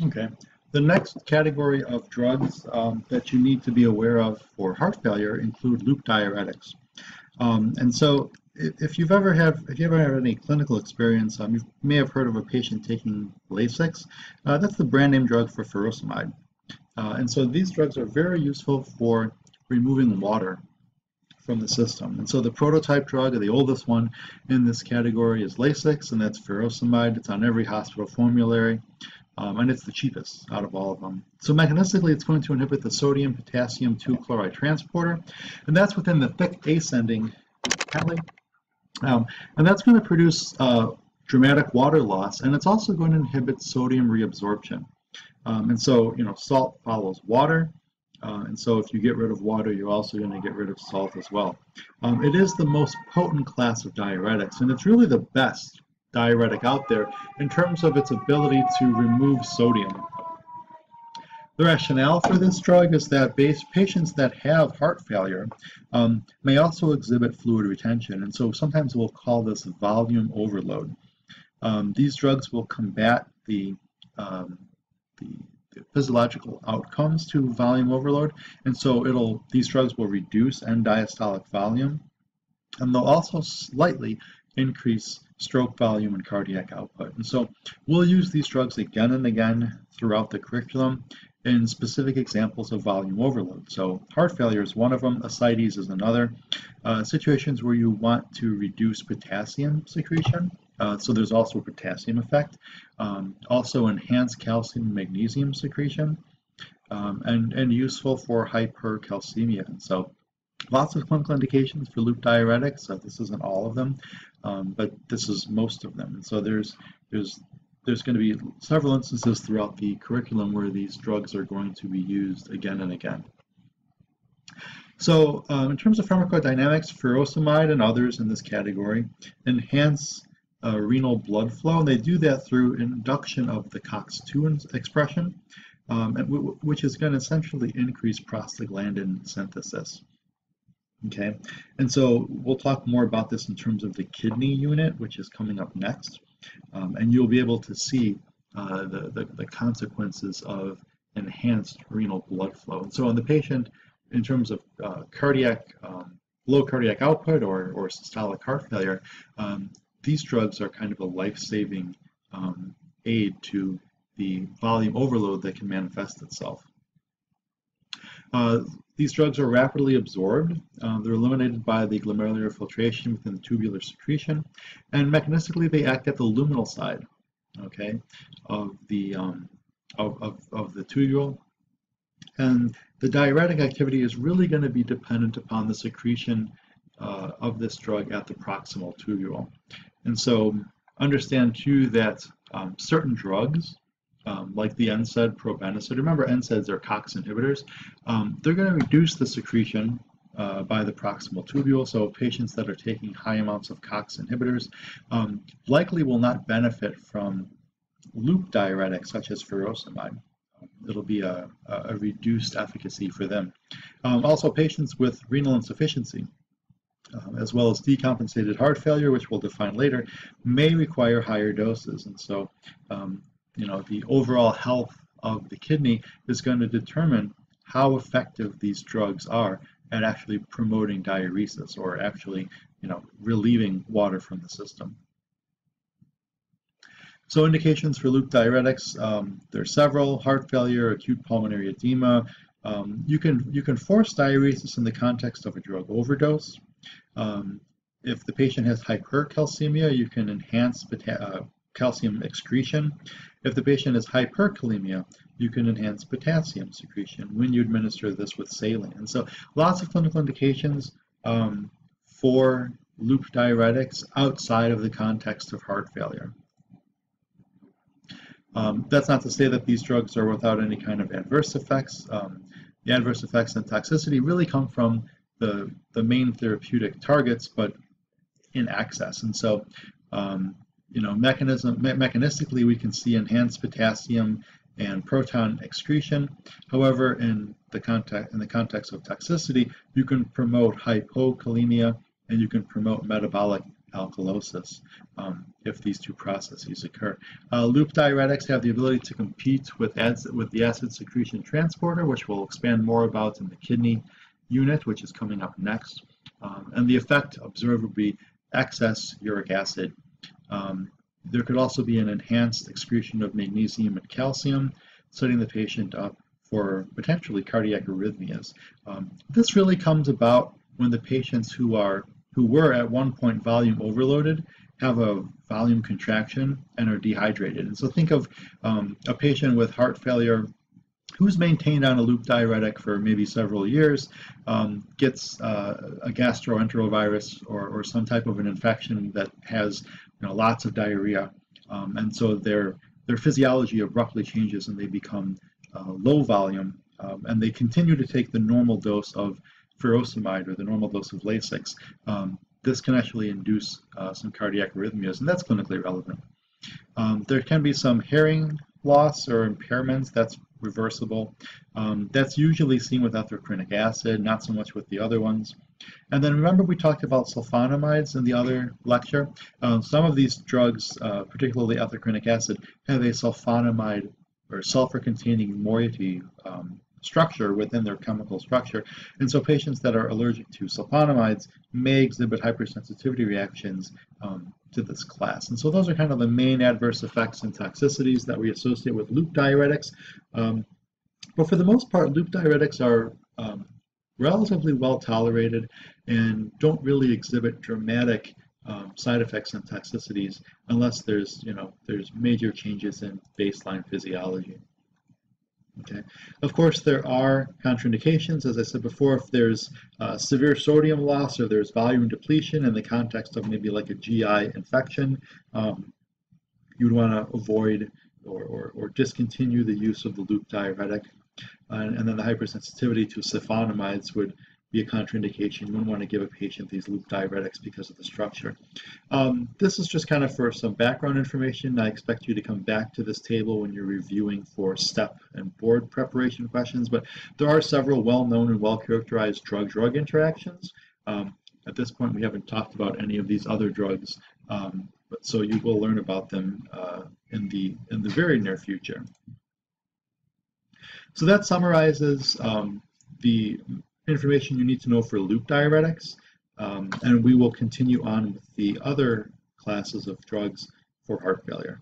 Okay. The next category of drugs that you need to be aware of for heart failure include loop diuretics. And so if you ever had any clinical experience, you may have heard of a patient taking Lasix. That's the brand name drug for furosemide. And so these drugs are very useful for removing water from the system. And so the prototype drug, or the oldest one in this category, is Lasix, and that's furosemide. It's on every hospital formulary. And it's the cheapest out of all of them. So mechanistically, it's going to inhibit the sodium-potassium 2-chloride transporter, and that's within the thick ascending alley. And that's going to produce dramatic water loss, and it's also going to inhibit sodium reabsorption. And so, salt follows water, and so if you get rid of water, you're also going to get rid of salt as well. It is the most potent class of diuretics, and it's really the best diuretic out there in terms of its ability to remove sodium. The rationale for this drug is that patients that have heart failure may also exhibit fluid retention, and so sometimes we'll call this volume overload. These drugs will combat the physiological outcomes to volume overload, and so these drugs will reduce end diastolic volume, and they'll also slightly increase stroke volume and cardiac output. And so we'll use these drugs again and again throughout the curriculum in specific examples of volume overload. So heart failure is one of them, ascites is another. Situations where you want to reduce potassium secretion, so there's also a potassium effect. Also enhanced calcium and magnesium secretion, and useful for hypercalcemia. And so lots of clinical indications for loop diuretics. This isn't all of them, but this is most of them. And so there's going to be several instances throughout the curriculum where these drugs are going to be used again and again. So in terms of pharmacodynamics, furosemide and others in this category enhance renal blood flow, and they do that through induction of the COX-2 expression, which is going to essentially increase prostaglandin synthesis. Okay, and so we'll talk more about this in terms of the kidney unit, which is coming up next, and you'll be able to see the consequences of enhanced renal blood flow. And so on the patient, in terms of low cardiac output or systolic heart failure, these drugs are kind of a life-saving aid to the volume overload that can manifest itself. These drugs are rapidly absorbed. They're eliminated by the glomerular filtration within the tubular secretion, and mechanistically they act at the luminal side, okay, of the tubule. And the diuretic activity is really going to be dependent upon the secretion of this drug at the proximal tubule. And so understand too that certain drugs, like the NSAID, probenecid. Remember, NSAIDs are COX inhibitors. They're going to reduce the secretion by the proximal tubule. So patients that are taking high amounts of COX inhibitors likely will not benefit from loop diuretics such as furosemide. It'll be a reduced efficacy for them. Also, patients with renal insufficiency, as well as decompensated heart failure, which we'll define later, may require higher doses. And so the overall health of the kidney is going to determine how effective these drugs are at actually promoting diuresis, or actually, relieving water from the system. So indications for loop diuretics, there are several: heart failure, acute pulmonary edema. You can force diuresis in the context of a drug overdose. If the patient has hypercalcemia, you can enhance calcium excretion. If the patient has hyperkalemia, you can enhance potassium secretion when you administer this with saline. And so lots of clinical indications for loop diuretics outside of the context of heart failure. That's not to say that these drugs are without any kind of adverse effects. The adverse effects and toxicity really come from the main therapeutic targets, but in excess. And so mechanistically, we can see enhanced potassium and proton excretion. However, in the context of toxicity, you can promote hypokalemia and you can promote metabolic alkalosis if these two processes occur. Loop diuretics have the ability to compete with the acid secretion transporter, which we'll expand more about in the kidney unit, which is coming up next. And the effect observed would be excess uric acid. There could also be an enhanced excretion of magnesium and calcium, setting the patient up for potentially cardiac arrhythmias. This really comes about when the patients who were at one point volume overloaded have a volume contraction and are dehydrated. And so think of a patient with heart failure who's maintained on a loop diuretic for maybe several years, gets a gastroenterovirus or some type of an infection that has lots of diarrhea, and so their physiology abruptly changes and they become low volume, and they continue to take the normal dose of furosemide or the normal dose of Lasix. This can actually induce some cardiac arrhythmias, and that's clinically relevant. There can be some hearing loss or impairments that's reversible. That's usually seen with ethylcrinic acid, not so much with the other ones. And then remember we talked about sulfonamides in the other lecture. Some of these drugs, particularly ethylcrinic acid, have a sulfonamide or sulfur-containing moiety structure within their chemical structure. And so patients that are allergic to sulfonamides may exhibit hypersensitivity reactions to this class. And so those are kind of the main adverse effects and toxicities that we associate with loop diuretics. But for the most part, loop diuretics are relatively well tolerated and don't really exhibit dramatic side effects and toxicities unless there's major changes in baseline physiology. Okay. Of course, there are contraindications. As I said before, if there's severe sodium loss or there's volume depletion in the context of maybe like a GI infection, you'd want to avoid or discontinue the use of the loop diuretic. And then the hypersensitivity to sulfonamides would be a contraindication. You wouldn't want to give a patient these loop diuretics because of the structure. This is just kind of for some background information. I expect you to come back to this table when you're reviewing for STEP and board preparation questions, but there are several well-known and well-characterized drug-drug interactions. At this point, we haven't talked about any of these other drugs, but so you will learn about them in the very near future. So that summarizes the information you need to know for loop diuretics, and we will continue on with the other classes of drugs for heart failure.